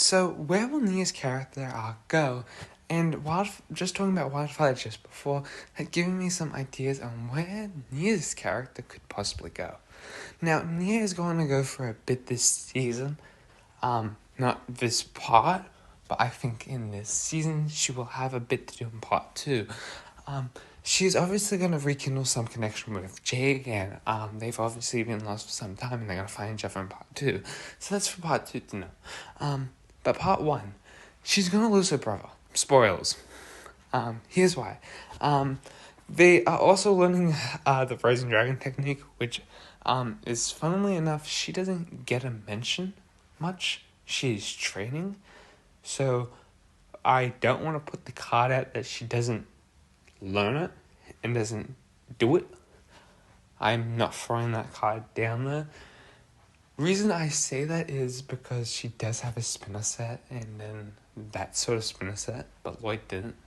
So where will Nia's character arc go? And just talking about Wildfire just before had given me some ideas on where Nia's character could possibly go. Now, Nia is going to go for a bit this season. Not this part, but I think in this season she will have a bit to do in part 2. She's obviously going to rekindle some connection with Jay again. They've obviously been lost for some time and they're going to find each other in part 2. So that's for part 2 to know. But part 1, she's going to lose her brother. Spoilers. Here's why. They are also learning the Rising Dragon technique, which is, funnily enough, she doesn't get a mention much. She's training. So I don't want to put the card out that she doesn't learn it and doesn't do it. I'm not throwing that card down there. Reason I say that is because she does have a spinner set, and then that sort of spinner set, but Lloyd didn't.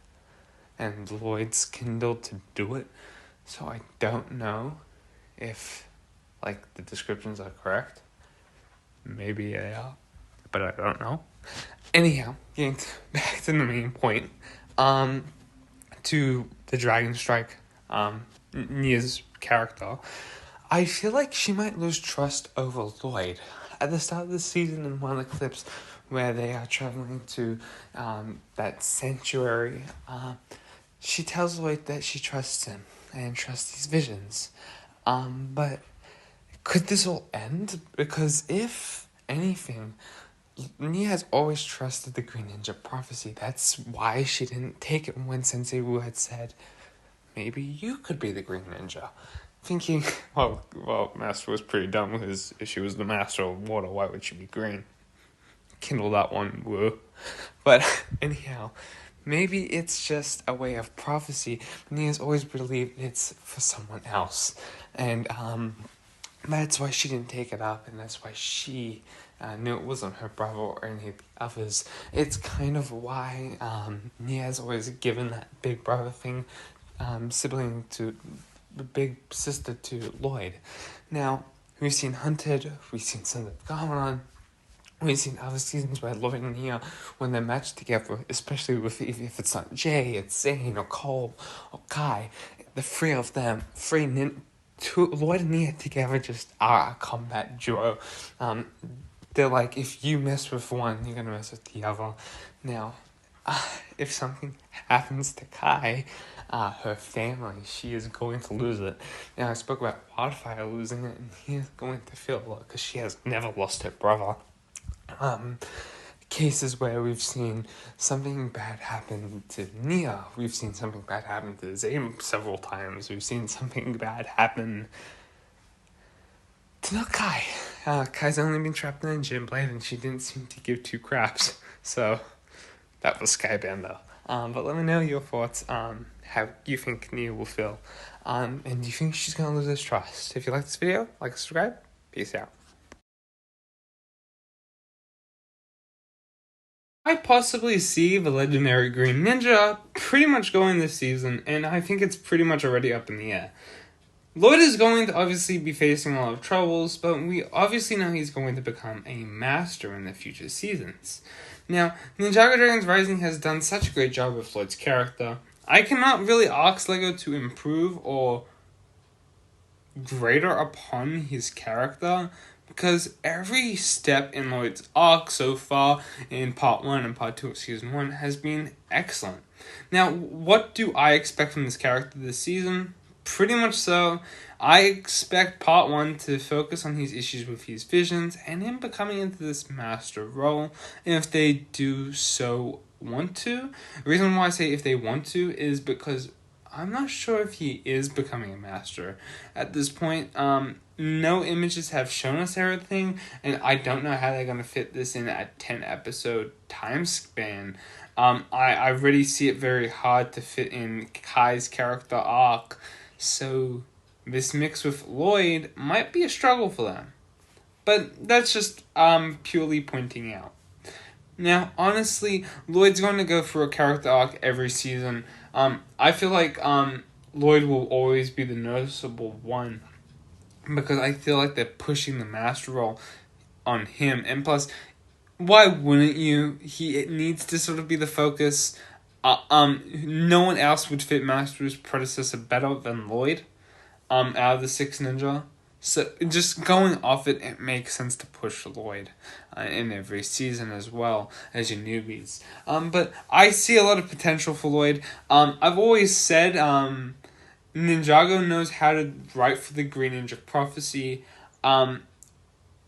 And Lloyd's kindled to do it. So I don't know if, the descriptions are correct. Maybe they are, but I don't know. Anyhow, getting back to the main point, to the Dragon Strike, Nia's character, I feel like she might lose trust over Lloyd. At the start of the season, in one of the clips where they are traveling to that sanctuary, she tells Lloyd that she trusts him and trusts his visions. But could this all end? Because if anything, Nia has always trusted the Green Ninja prophecy. That's why she didn't take it when Sensei Wu had said, maybe you could be the Green Ninja. Thinking, well, Master was pretty dumb because if she was the Master of Water, why would she be green? Kindle that one, Wu. But anyhow, maybe it's just a way of prophecy. Nia's always believed it's for someone else. And that's why she didn't take it up, and that's why she knew it wasn't her brother or any of the others. It's kind of why Nia's always given that big brother thing, sibling to the big sister to Lloyd. Now, we've seen Hunted, we've seen Sons of Gamelon, we've seen other seasons where Lloyd and Nia, when they're matched together, especially with if it's not Jay, it's Zane or Cole or Kai, the three of them, Lloyd and Nia together just are a combat duo. They're like, if you mess with one, you're gonna mess with the other. Now, if something happens to Kai, her family, she is going to lose it. Now, I spoke about Wildfire losing it, and he is going to feel a lot because she has never lost her brother. Cases where we've seen something bad happen to Nia, we've seen something bad happen to Zane several times, we've seen something bad happen to not Kai. Kai's only been trapped in a gym blade, and she didn't seem to give two craps, so that was Skyband though. But let me know your thoughts on how you think Nia will feel. And do you think she's going to lose his trust? If you like this video, like and subscribe. Peace out. I possibly see the legendary Green Ninja pretty much going this season, and I think it's pretty much already up in the air. Lloyd is going to obviously be facing a lot of troubles, but we obviously know he's going to become a master in the future seasons. Now, Ninjago Dragons Rising has done such a great job with Lloyd's character. I cannot really ask LEGO to improve or greater upon his character, because every step in Lloyd's arc so far in Part 1 and Part 2 of Season 1 has been excellent. Now, what do I expect from this character this season? Pretty much so. I expect Part 1 to focus on his issues with his visions and him becoming into this master role, and if they do so want to. The reason why I say if they want to is because I'm not sure if he is becoming a master. At this point, no images have shown us everything, and I don't know how they're going to fit this in a 10-episode time span. I really see it very hard to fit in Kai's character arc, so this mix with Lloyd might be a struggle for them. But that's just purely pointing out. Now, honestly, Lloyd's going to go through a character arc every season. I feel like Lloyd will always be the noticeable one, because I feel like they're pushing the master role on him. And plus, why wouldn't you? It needs to sort of be the focus. No one else would fit Master's predecessor better than Lloyd. Out of the six ninja. So just going off it, it makes sense to push Lloyd in every season as well as your newbies. But I see a lot of potential for Lloyd. I've always said Ninjago knows how to write for the Green Ninja Prophecy,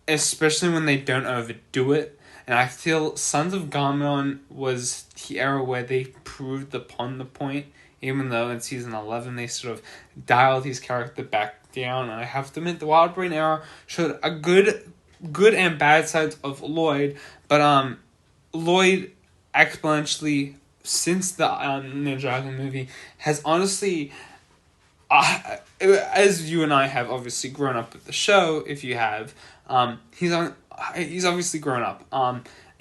especially when they don't overdo it. And I feel Sons of Garmon was the era where they proved upon the point, even though in season 11 they sort of dialed his character back down. And I have to admit, the Wild Brain era showed a good and bad sides of Lloyd, but Lloyd exponentially, since the Ninjago movie, has honestly, as you and I have obviously grown up with the show, if you have, he's obviously grown up.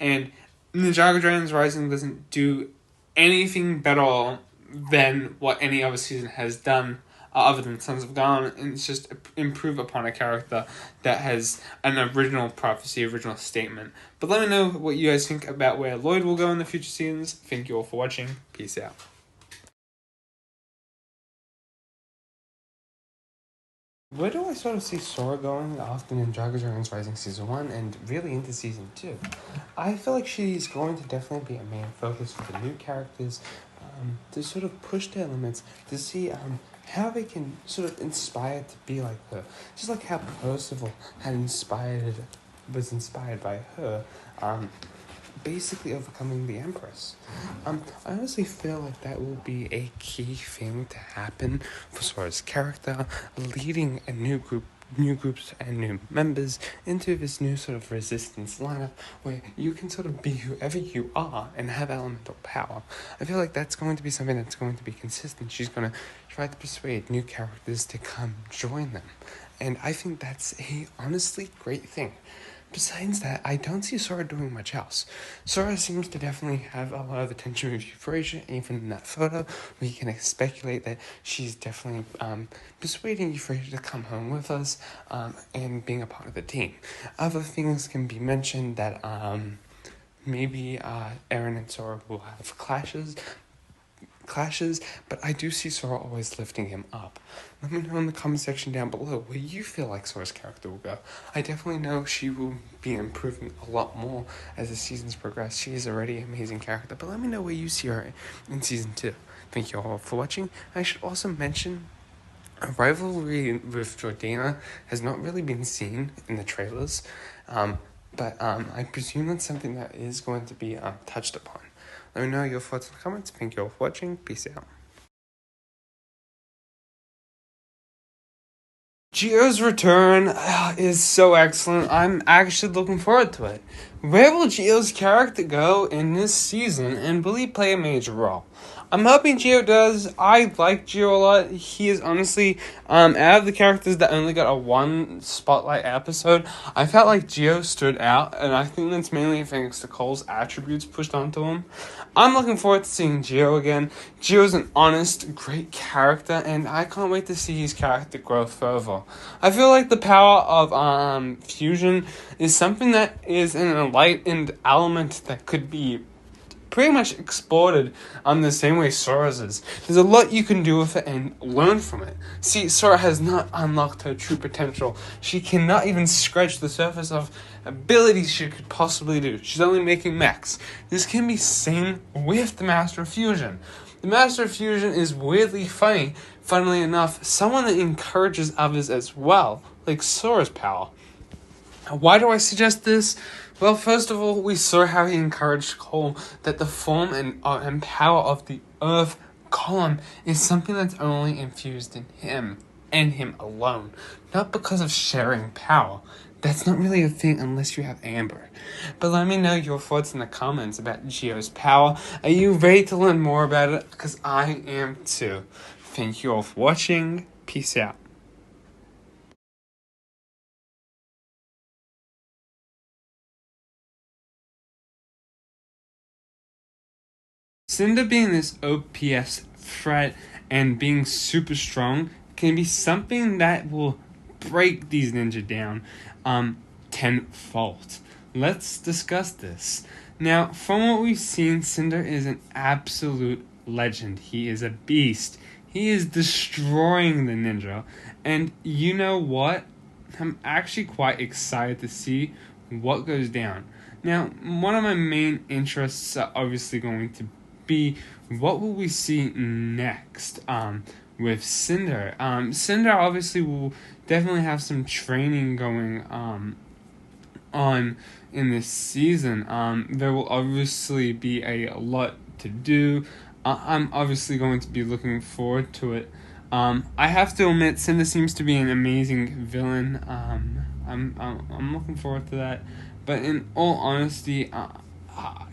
And Ninjago Dragons Rising doesn't do anything better than what any other season has done, other than Sons of Garm, and it's just improve upon a character that has an original prophecy, original statement. But let me know what you guys think about where Lloyd will go in the future seasons. Thank you all for watching. Peace out. Where do I sort of see Sora going after Ninjago Dragons Rising Season 1 and really into Season 2? I feel like she's going to definitely be a main focus for the new characters, to sort of push their limits, to see how they can sort of inspire to be like her. Just like how Percival was inspired by her, basically overcoming the Empress. I honestly feel like that will be a key thing to happen for Sora's character, leading a new groups and new members into this new sort of resistance lineup where you can sort of be whoever you are and have elemental power. I feel like that's going to be something that's going to be consistent. She's going to try to persuade new characters to come join them. And I think that's a honestly great thing. Besides that, I don't see Sora doing much else. Sora seems to definitely have a lot of attention with Euphrasia, even in that photo. We can speculate that she's definitely persuading Euphrasia to come home with us and being a part of the team. Other things can be mentioned that maybe Eren and Sora will have clashes, but I do see Sora always lifting him up. Let me know in the comment section down below where you feel like Sora's character will go. I definitely know she will be improving a lot more as the seasons progress. She is already an amazing character, but let me know where you see her in Season 2. Thank you all for watching. I should also mention a rivalry with Jordana has not really been seen in the trailers, but I presume that's something that is going to be touched upon. Let me know your thoughts in the comments. Thank you all for watching. Peace out. Gio's return is so excellent. I'm actually looking forward to it. Where will Gio's character go in this season, and will he play a major role? I'm hoping Gio does. I like Gio a lot. He is honestly, out of the characters that only got a one spotlight episode, I felt like Gio stood out, and I think that's mainly thanks to Cole's attributes pushed onto him. I'm looking forward to seeing Gio again. Gio's an honest, great character, and I can't wait to see his character grow further. I feel like the power of fusion is something that is an enlightened element that could be pretty much exported the same way Sora's is. There's a lot you can do with it and learn from it. See, Sora has not unlocked her true potential. She cannot even scratch the surface of abilities she could possibly do. She's only making mechs. This can be same with the Master of Fusion. The Master of Fusion is weirdly funnily enough, someone that encourages others as well, like Sora's power. Why do I suggest this? Well, first of all, we saw how he encouraged Cole that the form and power of the Earth column is something that's only infused in him and him alone, not because of sharing power. That's not really a thing unless you have Amber. But let me know your thoughts in the comments about Gio's power. Are you ready to learn more about it? Because I am too. Thank you all for watching. Peace out. Cinder being this OPS threat and being super strong can be something that will break these ninja down tenfold. let's discuss this. Now, from what we've seen, Cinder is an absolute legend. He is a beast. He is destroying the ninja. And you know what? I'm actually quite excited to see what goes down. Now, one of my main interests are obviously going to be what will we see next with Cinder. Cinder obviously will definitely have some training going on in this season. There will obviously be a lot to do. I'm obviously going to be looking forward to it. I have to admit, Cinder seems to be an amazing villain. I'm looking forward to that. But in all honesty,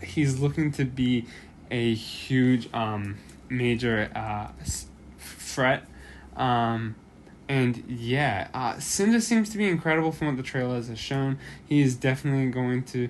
he's looking to be a huge major threat. And yeah, Cinder seems to be incredible from what the trailers have shown. He is definitely going to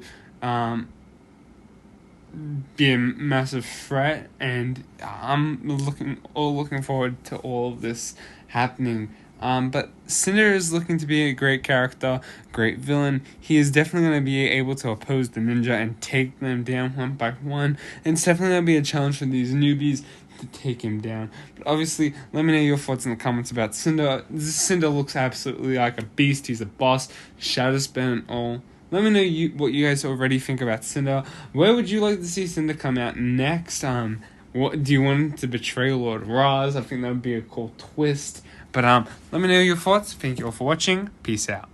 be a massive threat, and I'm looking forward to all of this happening. But Cinder is looking to be a great character, great villain. He is definitely going to be able to oppose the ninja and take them down one by one. And it's definitely going to be a challenge for these newbies to take him down. But obviously, let me know your thoughts in the comments about Cinder. Cinder looks absolutely like a beast. He's a boss, shadow spell and all. Let me know what you guys already think about Cinder. Where would you like to see Cinder come out next? What do you want him to betray Lord Roz? I think that would be a cool twist. But let me know your thoughts. Thank you all for watching. Peace out.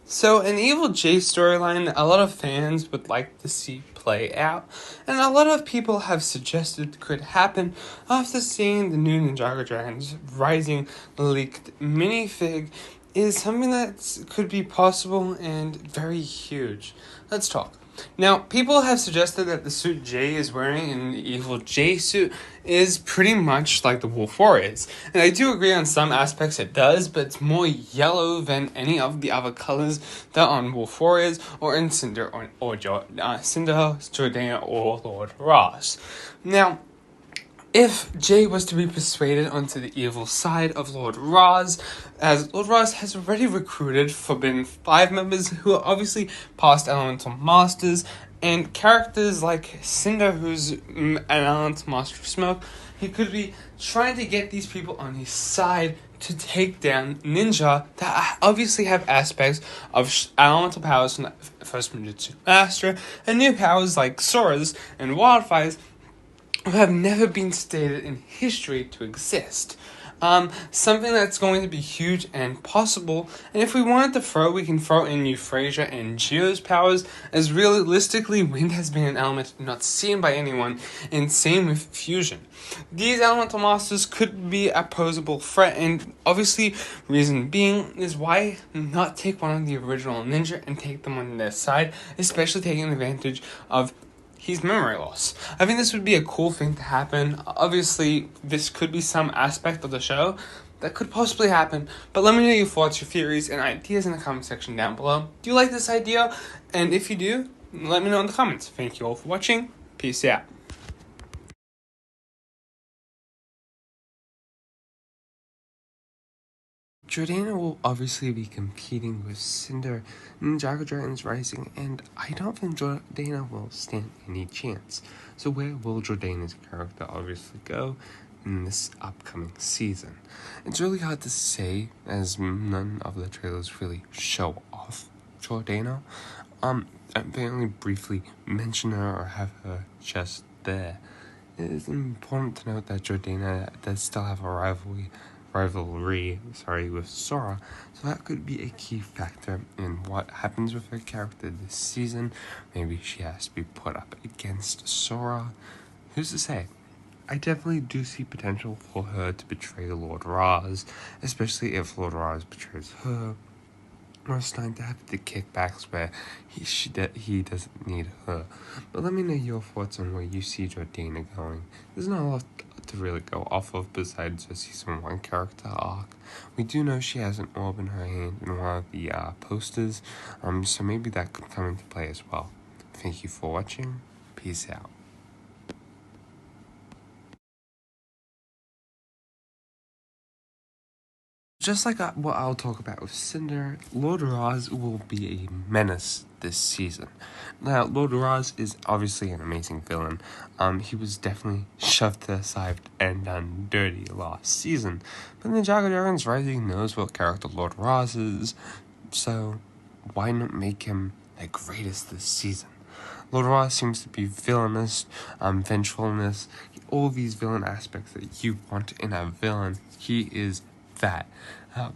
So, an Evil J storyline a lot of fans would like to see play out, and a lot of people have suggested could happen after seeing the new Ninjago Dragons Rising leaked minifig is something that could be possible and very huge. Let's talk. Now, people have suggested that the suit Jay is wearing in the Evil J suit is pretty much like the Wolf Warriors. And I do agree on some aspects it does, but it's more yellow than any of the other colors that are on Wolf Warriors or in Cinder Cinder, Jordana, or Lord Ross. Now, if Jay was to be persuaded onto the evil side of Lord Roz, as Lord Roz has already recruited Forbidden 5 members who are obviously past Elemental Masters, and characters like Cinder, who's an Elemental Master of Smoke, he could be trying to get these people on his side to take down Ninja that obviously have aspects of elemental powers from the first Ninjutsu Master, and new powers like Sora's and Wildfire's who have never been stated in history to exist. Something that's going to be huge and possible, and if we wanted to throw, we can throw in Euphrasia and Geo's powers, as realistically, wind has been an element not seen by anyone, and same with fusion. These elemental monsters could be a posable threat, and obviously, reason being is why not take one of the original ninja and take them on their side, especially taking advantage of his memory loss. I think this would be a cool thing to happen. Obviously, this could be some aspect of the show that could possibly happen, but let me know your thoughts, your theories, and ideas in the comment section down below. Do you like this idea? And if you do, let me know in the comments. Thank you all for watching. Peace out. Jordana will obviously be competing with Cinder in Ninjago Dragons Rising, and I don't think Jordana will stand any chance. So where will Jordana's character obviously go in this upcoming season? It's really hard to say, as none of the trailers really show off Jordana. They only briefly mention her or have her just there. It is important to note that Jordana does still have a rivalry with Sora, so that could be a key factor in what happens with her character this season. Maybe she has to be put up against Sora. Who's to say? I definitely do see potential for her to betray Lord Raz, especially if Lord Raz betrays her. We're starting to have the kickbacks where he doesn't need her. But let me know your thoughts on where you see Jordana going. There's not a lot to really go off of besides the season 1 character arc. We do know she has an orb in her hand in one of the posters, so maybe that could come into play as well. Thank you for watching. Peace out. Just like what I'll talk about with Cinder, Lord Raz will be a menace this season. Now, Lord Raz is obviously an amazing villain. He was definitely shoved to the side and done dirty last season. But Ninjago Dragons Rising knows what character Lord Raz is, so why not make him the greatest this season? Lord Raz seems to be villainous, vengefulness, all these villain aspects that you want in a villain. He is that. Uh,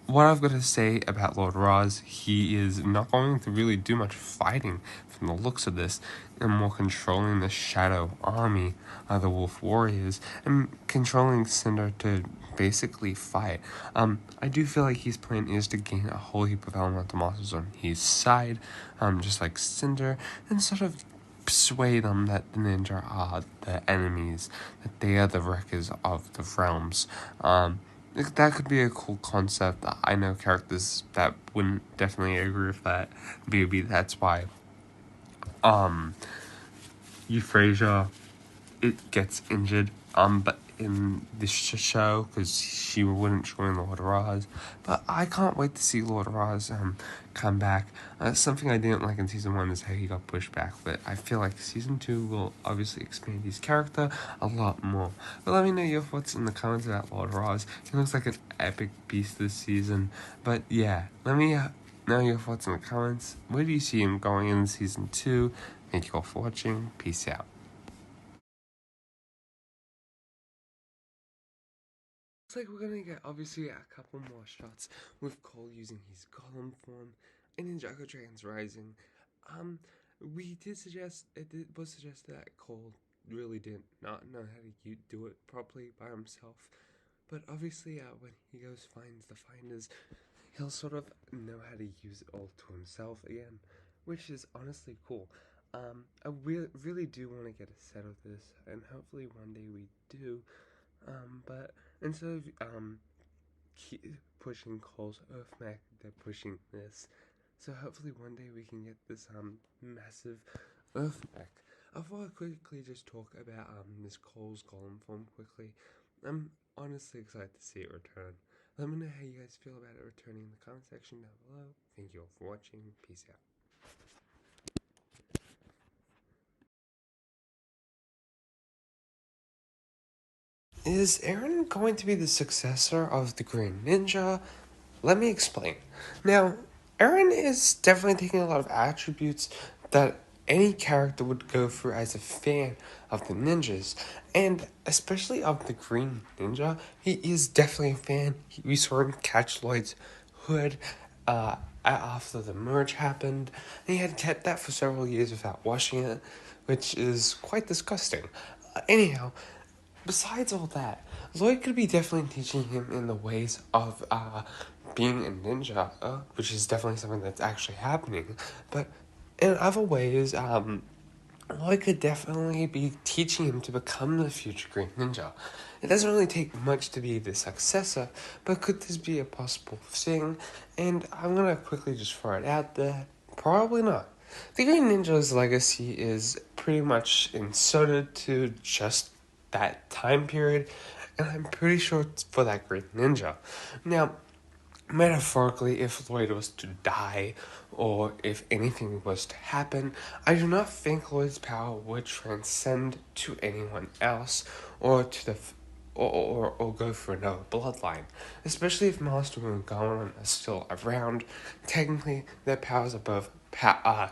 what I've got to say about Lord Raz, he is not going to really do much fighting from the looks of this, and more controlling the Shadow Army, the Wolf Warriors, and controlling Cinder to basically fight. I do feel like his plan is to gain a whole heap of elemental monsters on his side, just like Cinder, and sort of sway them that the ninja are the enemies, that they are the wreckers of the realms. That could be a cool concept. I know characters that wouldn't definitely agree with that. Maybe that's why Euphrasia it gets injured. But in this show, because she wouldn't join Lord Raz. But I can't wait to see Lord Raz come back. Something I didn't like in season 1 is how he got pushed back, but I feel like season 2 will obviously expand his character a lot more. But let me know your thoughts in the comments about Lord Raz. He looks like an epic beast this season. But yeah, let me know your thoughts in the comments. Where do you see him going in season 2? Thank you all for watching. Peace out. Looks like we're gonna get obviously a couple more shots with Cole using his golem form and Ninjago Dragons Rising. We did suggest was suggested that Cole really did not know how to do it properly by himself, but obviously when he goes finds the finders, he'll sort of know how to use it all to himself again, which is honestly cool. I really do want to get a set of this, and hopefully one day we do. But instead of keep pushing Cole's Earth mech, they're pushing this. So hopefully one day we can get this massive Earth mech. I thought I'd quickly just talk about this Cole's Golem form quickly. I'm honestly excited to see it return. Let me know how you guys feel about it returning in the comment section down below. Thank you all for watching. Peace out. Is Aaron going to be the successor of the Green Ninja? Let me explain. Now, Aaron is definitely taking a lot of attributes that any character would go through as a fan of the ninjas, and especially of the Green Ninja. He is definitely a fan. We saw him catch Lloyd's hood after the merge happened, and he had kept that for several years without washing it, which is quite disgusting. Anyhow, besides all that, Lloyd could be definitely teaching him in the ways of being a ninja, which is definitely something that's actually happening. But in other ways, Lloyd could definitely be teaching him to become the future Green Ninja. It doesn't really take much to be the successor, but could this be a possible thing? And I'm gonna quickly just throw it out there. Probably not. The Green Ninja's legacy is pretty much inserted to just that time period, and I'm pretty sure it's for that Green Ninja. Now, metaphorically, if Lloyd was to die, or if anything was to happen, I do not think Lloyd's power would transcend to anyone else, or to the or go for another bloodline. Especially if Master Moon and Goron are still around, technically their powers are both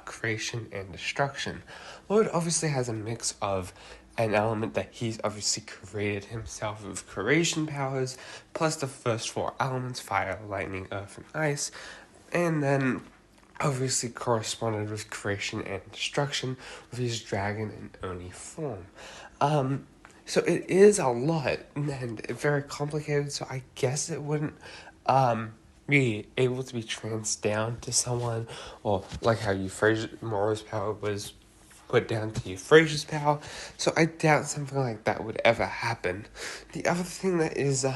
creation and destruction. Lloyd obviously has a mix of an element that he's obviously created himself with creation powers, plus the first 4 elements, fire, lightning, earth, and ice, and then obviously corresponded with creation and destruction with his dragon and Oni form. So it is a lot and very complicated, so I guess it wouldn't be able to be transferred down to someone, or like how Mora's power was put down to Euphrasia's power, so I doubt something like that would ever happen. The other thing that is,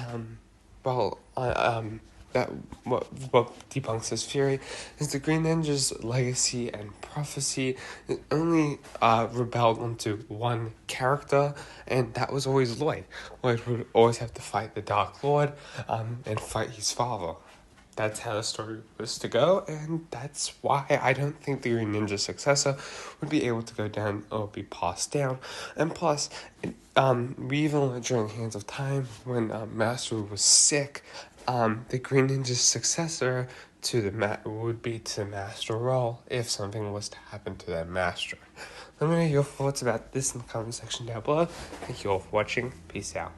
what debunks his theory is the Green Ninja's legacy and prophecy is only rebelled onto one character, and that was always Lloyd. Lloyd would always have to fight the Dark Lord and fight his father. That's how the story was to go, and that's why I don't think the Green Ninja successor would be able to go down or be passed down. And plus, we even learned during Hands of Time when Master was sick, the Green Ninja's successor to the would be to the Master role if something was to happen to that Master. Let me know your thoughts about this in the comment section down below. Thank you all for watching. Peace out.